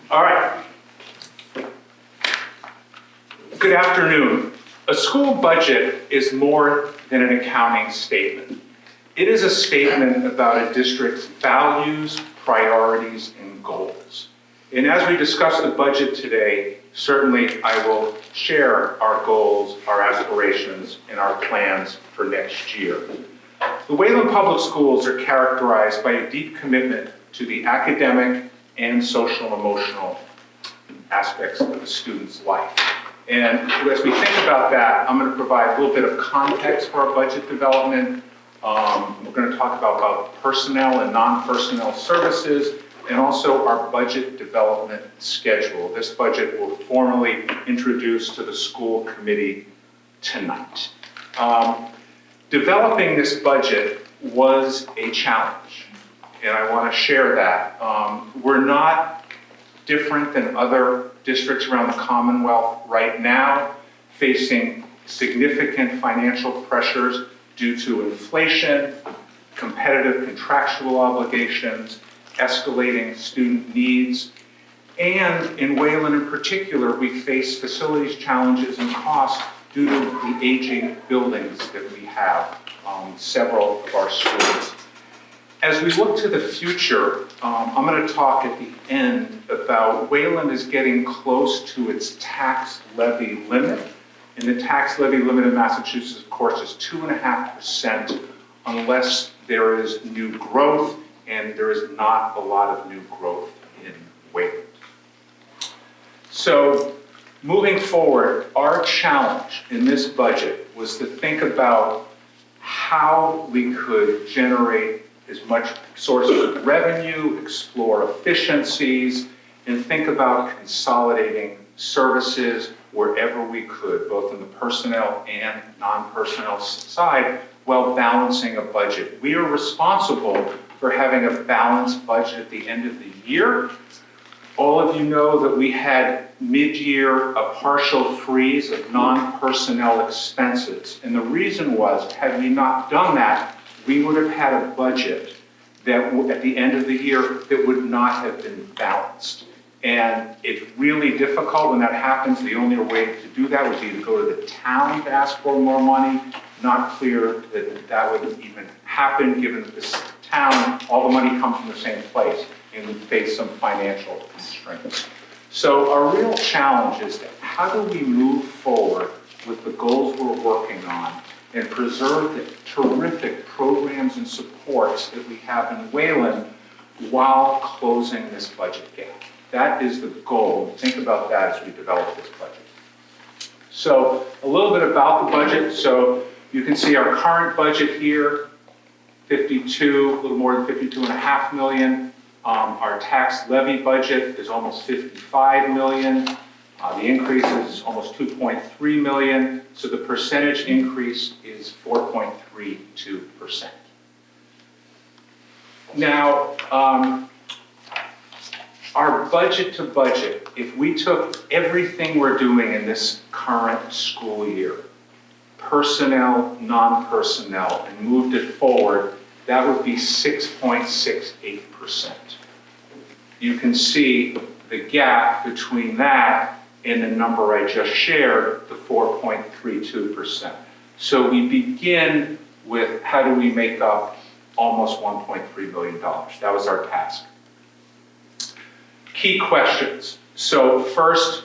All right. Good afternoon. A school budget is more than an accounting statement. It is a statement about a district's values, priorities, and goals. And as we discuss the budget today, certainly I will share our goals, our aspirations, and our plans for next year. The Wayland Public Schools are characterized by a deep commitment to the academic and social and emotional aspects of a student's life. And as we think about that, I'm going to provide a little bit of context for our budget development. We're going to talk about personnel and non-personnel services, and also our budget development schedule. This budget will formally introduce to the school committee tonight. Developing this budget was a challenge, and I want to share that. We're not different than other districts around the Commonwealth right now, facing significant financial pressures due to inflation, competitive contractual obligations, escalating student needs, and in Wayland in particular, we face facilities challenges and costs due to the aging buildings that we have, several of our schools. As we look to the future, I'm going to talk at the end about Wayland is getting close to its tax levy limit. And the tax levy limit in Massachusetts, of course, is 2.5% unless there is new growth, and there is not a lot of new growth in Wayland. So moving forward, our challenge in this budget was to think about how we could generate as much sources of revenue, explore efficiencies, and think about consolidating services wherever we could, both in the personnel and non-personnel side, while balancing a budget. We are responsible for having a balanced budget at the end of the year. All of you know that we had mid-year a partial freeze of non-personnel expenses. And the reason was, had we not done that, we would have had a budget that at the end of the year that would not have been balanced. And it's really difficult when that happens. The only way to do that would be to go to the town to ask for more money. Not clear that that would even happen given that this town, all the money comes from the same place, and we face some financial constraints. So our real challenge is how do we move forward with the goals we're working on and preserve the terrific programs and supports that we have in Wayland while closing this budget gap. That is the goal. Think about that as we develop this budget. So a little bit about the budget. So you can see our current budget here, a little more than 52.5 million. Our tax levy budget is almost 55 million. The increase is almost 2.3 million. So the percentage increase is 4.32%. Now, our budget to budget, if we took everything we're doing in this current school year, personnel, non-personnel, and moved it forward, that would be 6.68%. You can see the gap between that and the number I just shared, the 4.32%. So we begin with how do we make up almost $1.3 billion. That was our task. Key questions. So first,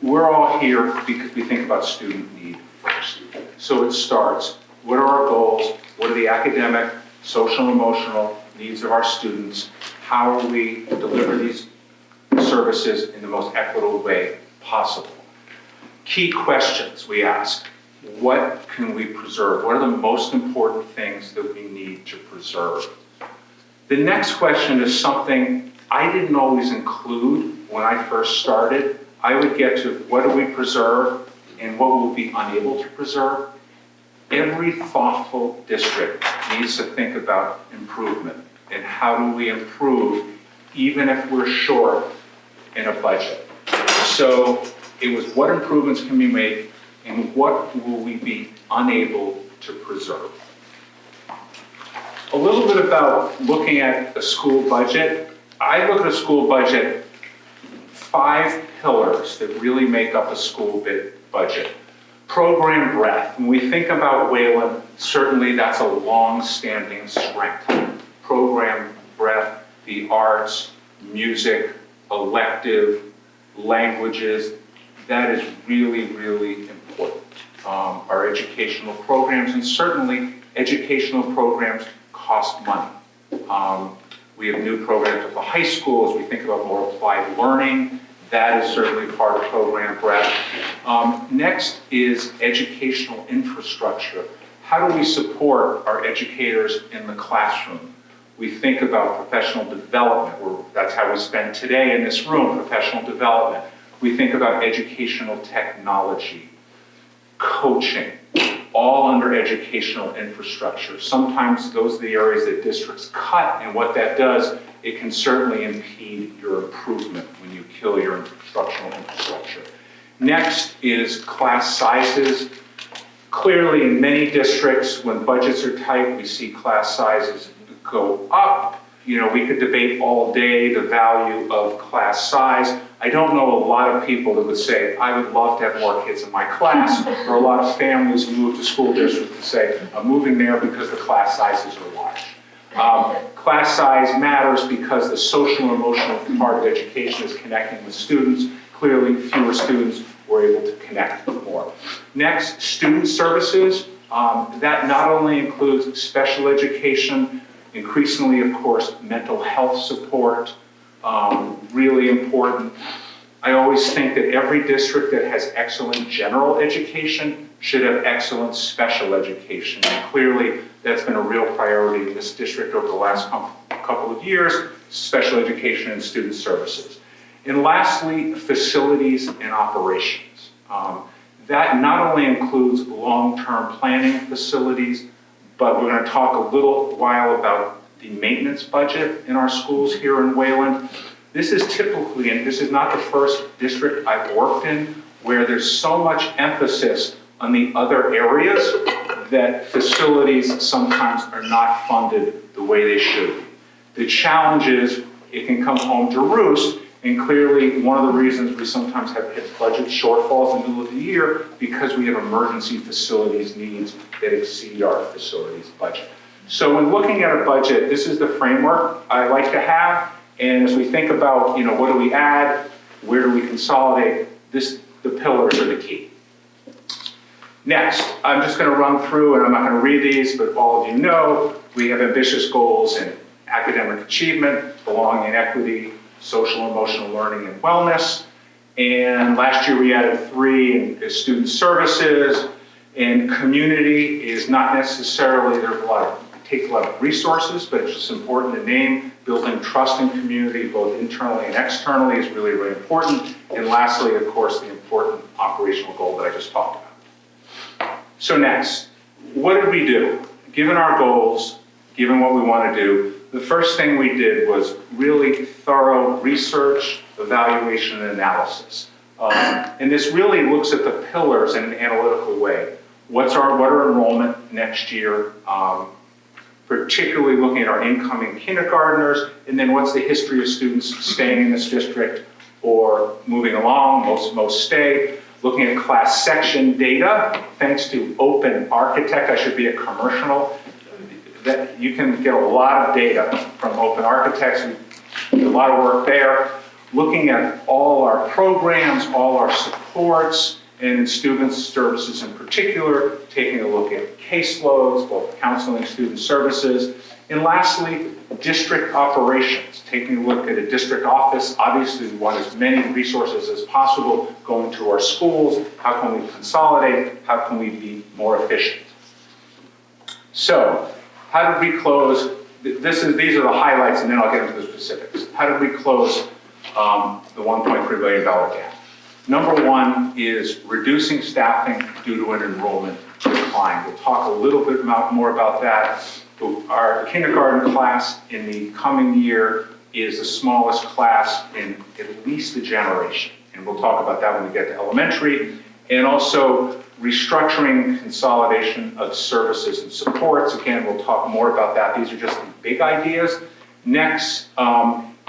we're all here because we think about student need first. So it starts, what are our goals? What are the academic, social, and emotional needs of our students? How are we deliver these services in the most equitable way possible? Key questions we ask. What can we preserve? What are the most important things that we need to preserve? The next question is something I didn't always include when I first started. I would get to what do we preserve and what will be unable to preserve. Every thoughtful district needs to think about improvement and how do we improve even if we're short in a budget. So it was what improvements can be made and what will we be unable to preserve. A little bit about looking at a school budget. I look at a school budget 5 pillars that really make up a school budget. Program breadth. When we think about Wayland, certainly that's a long-standing strength. Program breadth, the arts, music, elective, languages, that is really, really important. Our educational programs, and certainly educational programs cost money. We have new programs at the high school as we think about more applied learning. That is certainly part of program breadth. Next is educational infrastructure. How do we support our educators in the classroom? We think about professional development. That's how we spend today in this room, professional development. We think about educational technology, coaching, all under educational infrastructure. Sometimes those are the areas that districts cut, and what that does, it can certainly impede your improvement when you kill your instructional infrastructure. Next is class sizes. Clearly, in many districts, when budgets are tight, we see class sizes go up. You know, we could debate all day the value of class size. I don't know a lot of people that would say, I would love to have more kids in my class, or a lot of families who move to school districts to say, I'm moving there because the class sizes are large. Class size matters because the social and emotional part of education is connecting with students. Clearly, fewer students were able to connect more. Next, student services. That not only includes special education, increasingly, of course, mental health support, really important. I always think that every district that has excellent general education should have excellent special education. And clearly, that's been a real priority in this district over the last couple of years, special education and student services. And lastly, facilities and operations. That not only includes long-term planning facilities, but we're going to talk a little while about the maintenance budget in our schools here in Wayland. This is typically, and this is not the first district I've worked in, where there's so much emphasis on the other areas that facilities sometimes are not funded the way they should be. The challenge is it can come home to roost, and clearly one of the reasons we sometimes have hit budget shortfalls in the middle of the year because we have emergency facilities needs that exceed our facilities budget. So when looking at a budget, this is the framework I like to have, and as we think about, you know, what do we add, where do we consolidate, the pillars are the key. Next, I'm just going to run through, and I'm not going to read these, but all of you know, we have ambitious goals in academic achievement, belonging and equity, social and emotional learning and wellness. And last year we added 3 in student services, and community is not necessarily, it takes a lot of resources, but it's just important to name. Building trust in community, both internally and externally, is really, really important. And lastly, of course, the important operational goal that I just talked about. So next, what did we do? Given our goals, given what we want to do, the first thing we did was really thorough research, evaluation, and analysis. And this really looks at the pillars in an analytical way. What are enrollment next year? Particularly looking at our incoming kindergartners, and then what's the history of students staying in this district or moving along, most stay. Looking at class section data, thanks to Open Architect, I should be a commercial, that you can get a lot of data from Open Architects, we did a lot of work there. Looking at all our programs, all our supports, and in student services in particular, taking a look at caseloads, both counseling, student services, and lastly, district operations, taking a look at a district office. Obviously, we want as many resources as possible going to our schools. How can we consolidate? How can we be more efficient? So, how did we close? These are the highlights, and then I'll get into the specifics. How did we close the $1.3 billion gap? Number 1 is reducing staffing due to an enrollment decline. We'll talk a little bit more about that. Our kindergarten class in the coming year is the smallest class in at least a generation. And we'll talk about that when we get to elementary. And also restructuring consolidation of services and supports. Again, we'll talk more about that. These are just the big ideas. Next,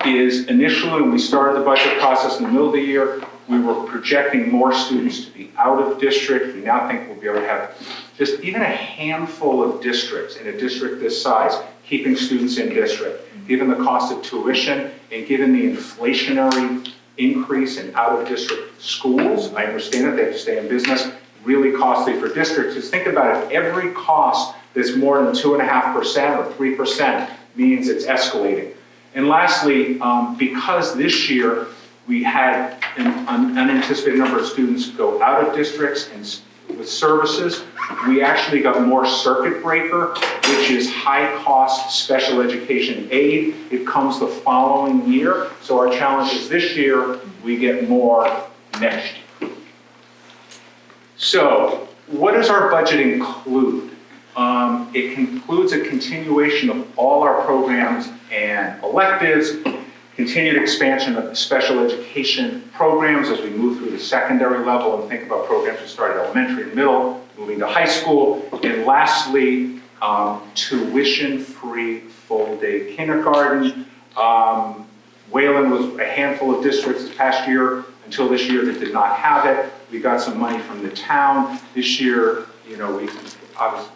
is initially when we started the budget process in the middle of the year, we were projecting more students to be out of district. We now think we'll be able to have just even a handful of districts in a district this size, keeping students in district, given the cost of tuition and given the inflationary increase in out-of-district schools. I understand that they have to stay in business, really costly for districts. Just think about it, every cost that's more than 2.5% or 3% means it's escalating. And lastly, because this year we had an unanticipated number of students go out of districts and with services, we actually got more circuit breaker, which is high-cost special education aid. It comes the following year. So our challenge is this year, we get more next year. So what does our budget include? It includes a continuation of all our programs and electives, continued expansion of the special education programs as we move through the secondary level and think about programs that start at elementary and middle, moving to high school, and lastly, tuition-free full-day kindergarten. Wayland was a handful of districts this past year until this year that did not have it. We got some money from the town. This year, you know, we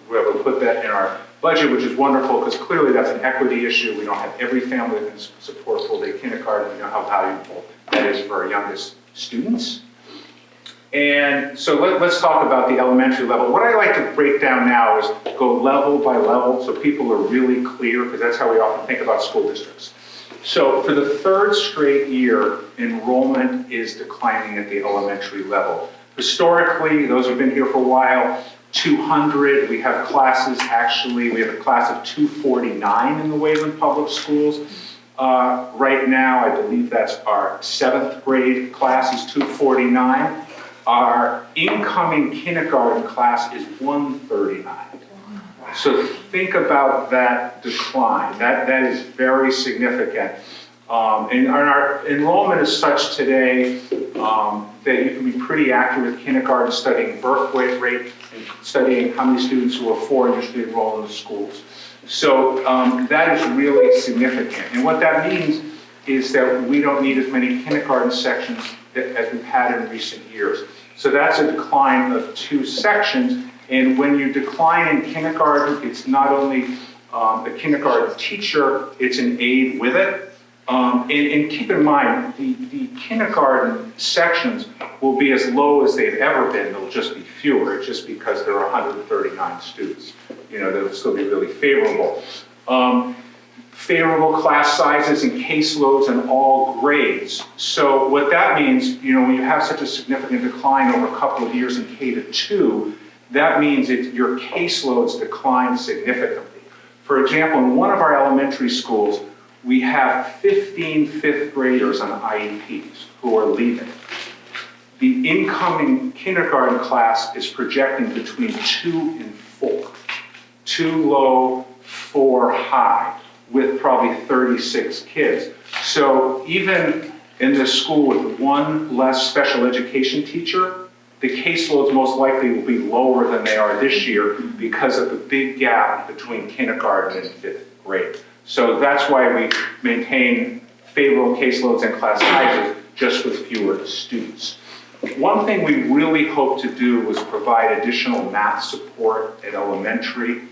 were able to put that in our budget, which is wonderful because clearly that's an equity issue. We don't have every family that can support full-day kindergarten. We know how valuable that is for our youngest students. And so let's talk about the elementary level. What I like to break down now is go level by level so people are really clear, because that's how we often think about school districts. So for the third straight year, enrollment is declining at the elementary level. Historically, those who've been here for a while, 200, we have classes, actually, we have a class of 249 in the Wayland Public Schools. Right now, I believe that's our 7th grade class is 249. Our incoming kindergarten class is 139. So think about that decline. That is very significant. And our enrollment is such today that you can be pretty accurate with kindergarten studying birth rate and studying how many students who are 4 usually enroll in the schools. So that is really significant. And what that means is that we don't need as many kindergarten sections as we've had in recent years. So that's a decline of 2 sections. And when you decline in kindergarten, it's not only a kindergarten teacher, it's an aide with it. And keep in mind, the kindergarten sections will be as low as they've ever been. They'll just be fewer, just because there are 139 students. You know, they'll still be really favorable. Favorable class sizes and caseloads in all grades. So what that means, you know, when you have such a significant decline over a couple of years in K-2, that means your caseloads decline significantly. For example, in one of our elementary schools, we have 15 fifth graders on IEPs who are leaving. The incoming kindergarten class is projecting between 2 and 4. 2 low, 4 high, with probably 36 kids. So even in this school with 1 less special education teacher, the caseloads most likely will be lower than they are this year because of the big gap between kindergarten and 5th grade. So that's why we maintain favorable caseloads and class sizes, just with fewer students. One thing we really hope to do was provide additional math support at elementary,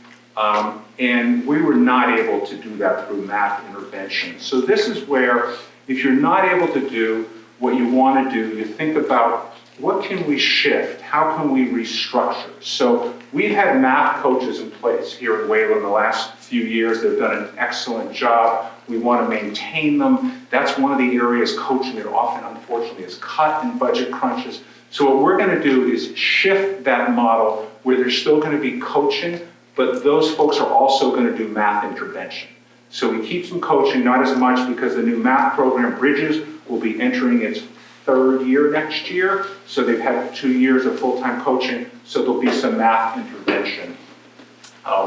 and we were not able to do that through math intervention. So this is where, if you're not able to do what you want to do, you think about what can we shift? How can we restructure? So we've had math coaches in place here in Wayland the last few years. They've done an excellent job. We want to maintain them. That's one of the areas coaching that often, unfortunately, is cut in budget crunches. So what we're going to do is shift that model where there's still going to be coaching, but those folks are also going to do math intervention. So we keep some coaching, not as much, because the new math program, Bridges, will be entering its 3rd year next year. So they've had 2 years of full-time coaching, so there'll be some math intervention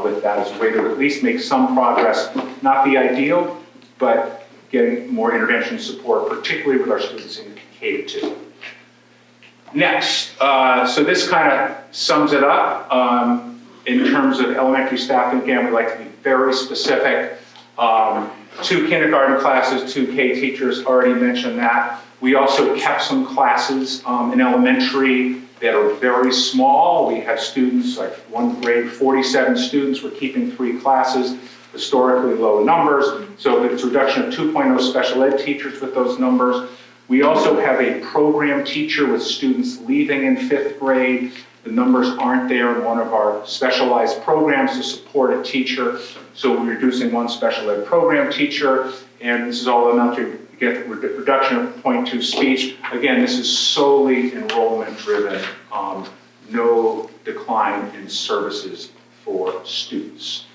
with that as a way to at least make some progress. Not the ideal, but getting more intervention support, particularly with our students in K-2. Next, so this kind of sums it up. In terms of elementary staffing, again, we like to be very specific. 2 kindergarten classes, 2 K teachers, already mentioned that. We also kept some classes in elementary that are very small. We have students, like one grade, 47 students. We're keeping 3 classes, historically low numbers. So it's a reduction of 2.0 special ed teachers with those numbers. We also have a program teacher with students leaving in 5th grade. The numbers aren't there in one of our specialized programs to support a teacher. So we're reducing 1 special ed program teacher. And this is all enough to get reduction of 0.2 speech. Again, this is solely enrollment driven. No decline in services for students.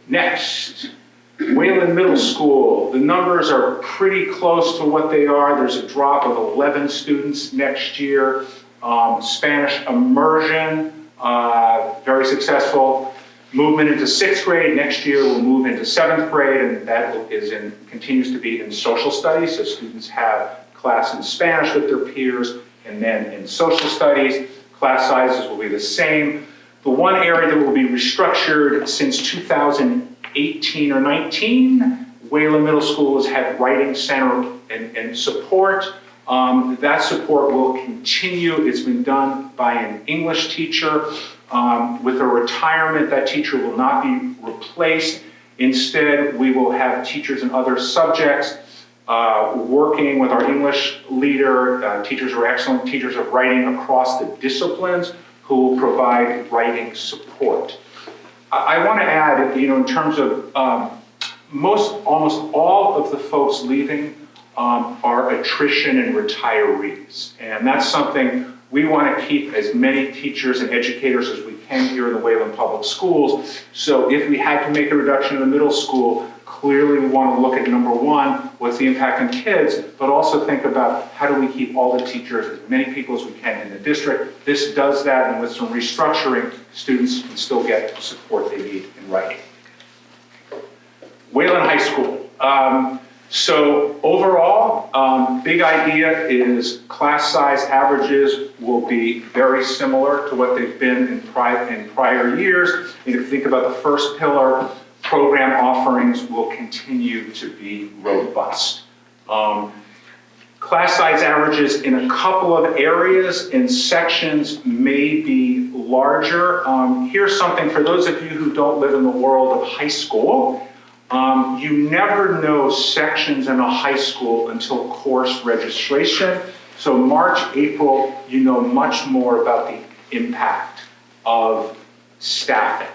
Next, Wayland Middle School. The numbers are pretty close to what they are. There's a drop of 11 students next year. Spanish immersion, very successful. Movement into 6th grade. Next year we'll move into 7th grade, and that continues to be in social studies. So students have class in Spanish with their peers, and then in social studies, class sizes will be the same. The one area that will be restructured since 2018 or 19, Wayland Middle School has had writing center and support. That support will continue. It's been done by an English teacher. With a retirement, that teacher will not be replaced. Instead, we will have teachers in other subjects working with our English leader. Teachers are excellent teachers of writing across the disciplines who will provide writing support. I want to add, in terms of almost all of the folks leaving are attrition and retirees. And that's something we want to keep as many teachers and educators as we can here in the Wayland Public Schools. So if we had to make a reduction in the middle school, clearly we want to look at number 1, what's the impact on kids, but also think about how do we keep all the teachers, as many people as we can in the district. This does that, and with some restructuring, students can still get the support they need in writing. Wayland High School. So overall, big idea is class size averages will be very similar to what they've been in prior years. And if you think about the first pillar, program offerings will continue to be robust. Class size averages in a couple of areas and sections may be larger. Here's something for those of you who don't live in the world of high school. You never know sections in a high school until course registration. So March, April, you know much more about the impact of staffing.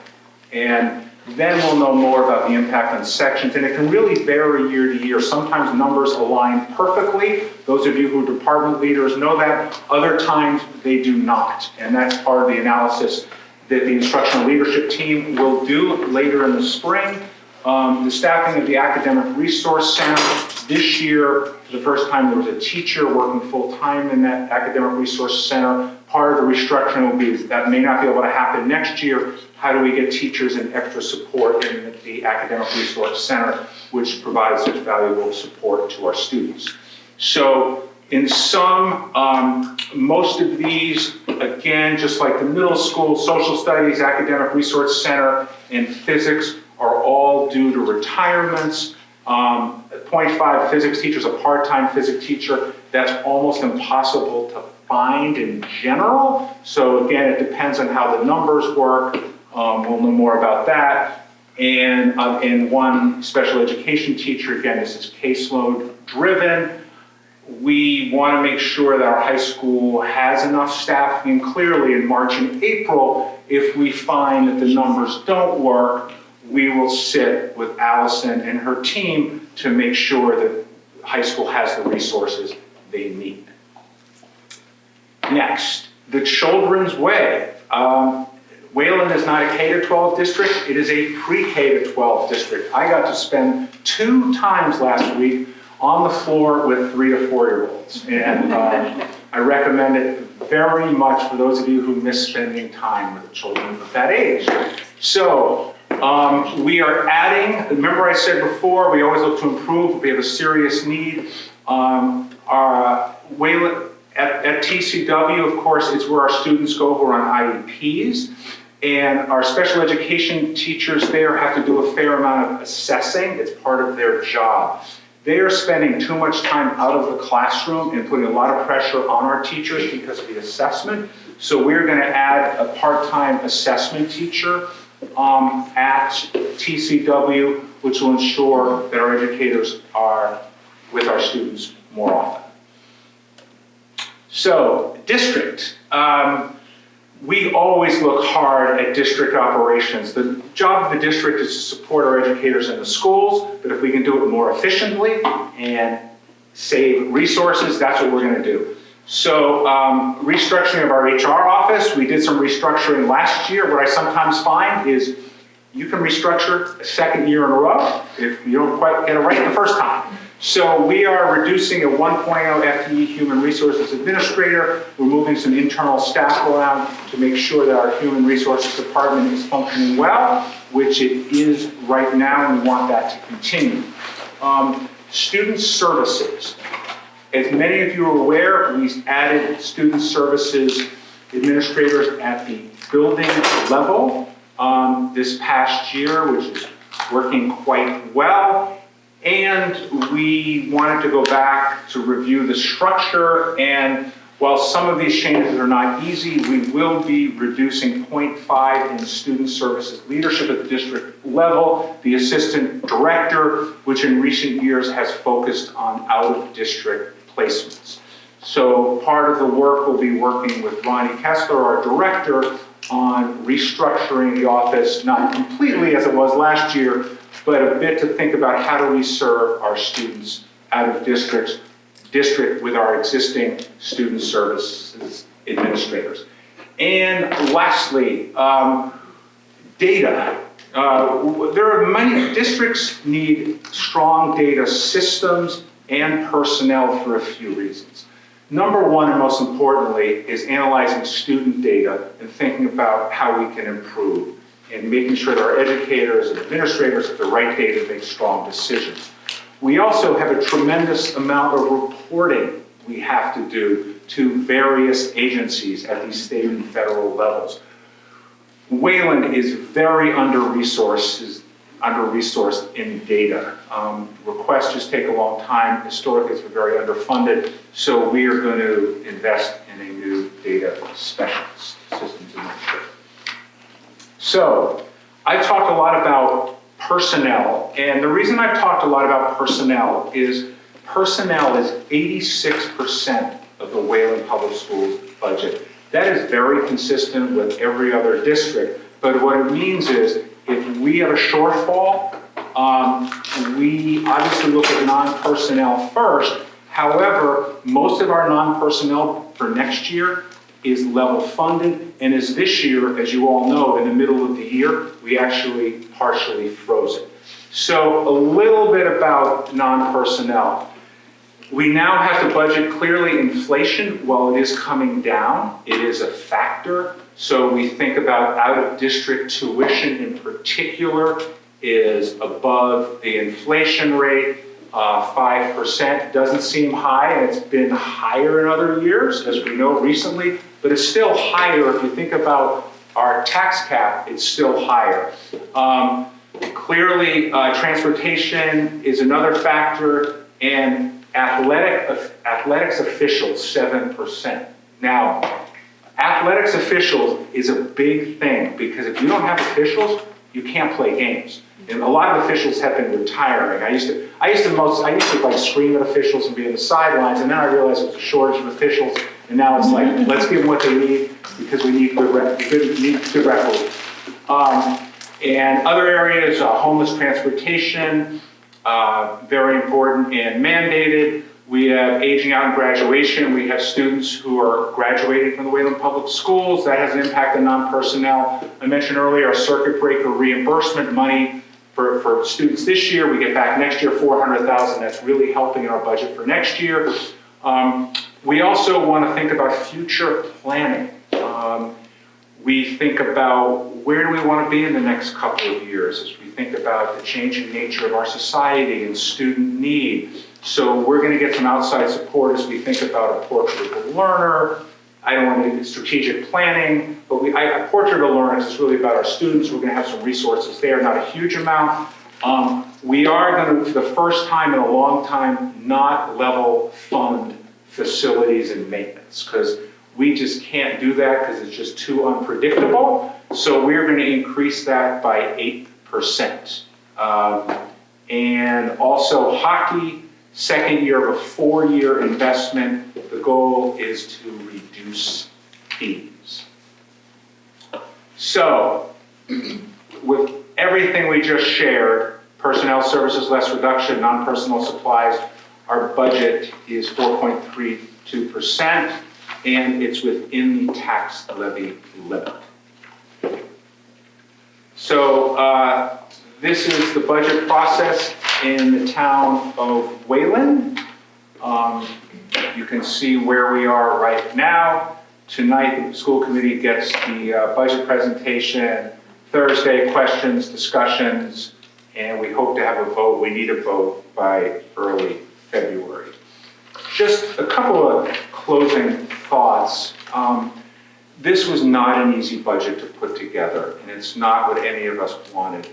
And then we'll know more about the impact on sections. And it can really vary year to year. Sometimes numbers align perfectly. Those of you who are department leaders know that. Other times they do not. And that's part of the analysis that the instructional leadership team will do later in the spring. The staffing of the Academic Resource Center. This year, for the first time, there was a teacher working full-time in that Academic Resource Center. Part of the restructuring will be that may not be able to happen next year. How do we get teachers and extra support in the Academic Resource Center, which provides such valuable support to our students? So in sum, most of these, again, just like the middle school, social studies, Academic Resource Center, and physics are all due to retirements. 0.5 physics teachers, a part-time physics teacher, that's almost impossible to find in general. So again, it depends on how the numbers work. We'll know more about that. And 1 special education teacher, again, this is caseload driven. We want to make sure that our high school has enough staff. And clearly in March and April, if we find that the numbers don't work, we will sit with Allison and her team to make sure that high school has the resources they need. Next, the Children's Way. Wayland is not a K-12 district, it is a pre-K-12 district. I got to spend 2 times last week on the floor with 3 to 4-year-olds. And I recommend it very much for those of you who miss spending time with children of that age. So, we are adding, remember I said before, we always look to improve, we have a serious need. Wayland, at TCW, of course, it's where our students go who are on IEPs. And our special education teachers there have to do a fair amount of assessing. It's part of their job. They are spending too much time out of the classroom and putting a lot of pressure on our teachers because of the assessment. So we're going to add a part-time assessment teacher at TCW, which will ensure that our educators are with our students more often. So, district. We always look hard at district operations. The job of the district is to support our educators in the schools, but if we can do it more efficiently and save resources, that's what we're going to do. So, restructuring of our HR office, we did some restructuring last year. What I sometimes find is you can restructure a second year in a row if you don't quite get it right the first time. So we are reducing a 1.0 FTE human resources administrator. We're moving some internal staff around to make sure that our human resources department is functioning well, which it is right now, and we want that to continue. Student services. As many of you are aware, we added student services administrators at the building level this past year, which is working quite well. And we wanted to go back to review the structure, and while some of these changes are not easy, we will be reducing 0.5 in student services leadership at the district level, the assistant director, which in recent years has focused on out-of-district placements. So part of the work will be working with Ronnie Kessler, our director, on restructuring the office, not completely as it was last year, but a bit to think about how do we serve our students out of district with our existing student services administrators. And lastly, data. There are many districts need strong data systems and personnel for a few reasons. Number one, and most importantly, is analyzing student data and thinking about how we can improve, and making sure that our educators and administrators have the right data to make strong decisions. We also have a tremendous amount of reporting we have to do to various agencies at these state and federal levels. Wayland is very under-resourced in data. Requests just take a long time. Historically, it's been very underfunded, so we are going to invest in a new data specialist, systems administrator. So, I've talked a lot about personnel, and the reason I've talked a lot about personnel is 86% of the Wayland Public Schools budget. That is very consistent with every other district, but what it means is if we have a shortfall, we obviously look at non-personnel first. However, most of our non-personnel for next year is level funded, and as this year, as you all know, in the middle of the year, we actually partially froze it. So a little bit about non-personnel. We now have to budget clearly inflation. While it is coming down, it is a factor. So we think about out-of-district tuition in particular is above the inflation rate. 5% doesn't seem high, and it's been higher in other years, as we know recently, but it's still higher. If you think about our tax cap, it's still higher. Clearly, transportation is another factor, and athletics officials, 7%. Now, athletics officials is a big thing, because if you don't have officials, you can't play games. And a lot of officials have been retiring. I used to like scream at officials and be on the sidelines, and then I realized it was a shortage of officials, and now it's like, let's give them what they need, because we need good record. And other areas, homeless transportation, very important and mandated. We have aging out and graduation. We have students who are graduating from the Wayland Public Schools. That has an impact on non-personnel. I mentioned earlier our circuit breaker reimbursement money for students this year. We get back next year $400,000. That's really helping in our budget for next year. We also want to think about future planning. We think about where do we want to be in the next couple of years as we think about the changing nature of our society and student need. So we're going to get some outside support as we think about a portrait of a learner, I don't want to, strategic planning, but Portrait of Learners is really about our students. We're going to have some resources there, not a huge amount. We are going to, for the first time in a long time, not level fund facilities and maintenance, because we just can't do that because it's just too unpredictable. So we're going to increase that by 8%. And also hockey, second year of a 4-year investment. The goal is to reduce fees. So with everything we just shared, personnel services less reduction, non-personnel supplies, our budget is 4.32%, and it's within the tax levy limit. So this is the budget process in the town of Wayland. You can see where we are right now. Tonight, the school committee gets the budget presentation. Thursday, questions, discussions, and we hope to have a vote. We need a vote by early February. Just a couple of closing thoughts. This was not an easy budget to put together, and it's not what any of us wanted.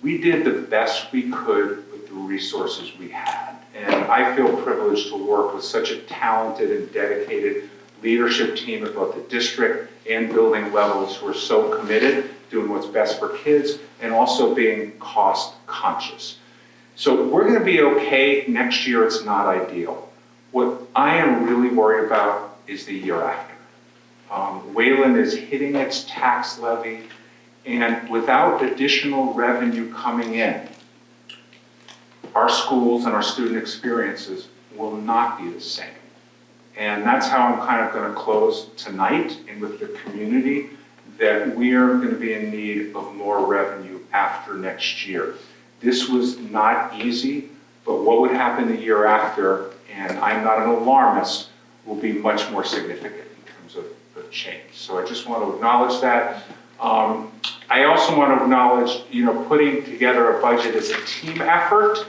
We did the best we could with the resources we had, and I feel privileged to work with such a talented and dedicated leadership team at both the district and building levels who are so committed, doing what's best for kids, and also being cost conscious. So we're going to be okay next year. It's not ideal. What I am really worried about is the year after. Wayland is hitting its tax levy, and without additional revenue coming in, our schools and our student experiences will not be the same. And that's how I'm kind of going to close tonight, and with the community, that we are going to be in need of more revenue after next year. This was not easy, but what would happen the year after, and I'm not an alarmist, will be much more significant in terms of change. So I just want to acknowledge that. I also want to acknowledge, putting together a budget is a team effort,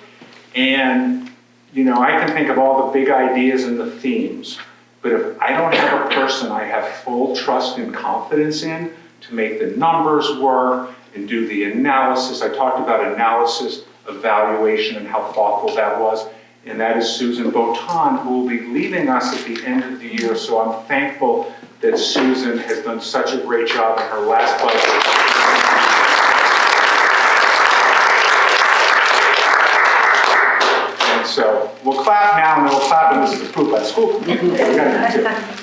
and I can think of all the big ideas and the themes, but if I don't have a person I have full trust and confidence in to make the numbers work and do the analysis, I talked about analysis, evaluation, and how thoughtful that was, and that is Susan Botan, who will be leaving us at the end of the year. So I'm thankful that Susan has done such a great job in her last budget. And so we'll clap now, and then we'll clap when this is approved by the school committee.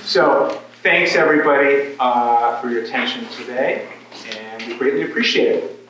So thanks everybody for your attention today, and we greatly appreciate it.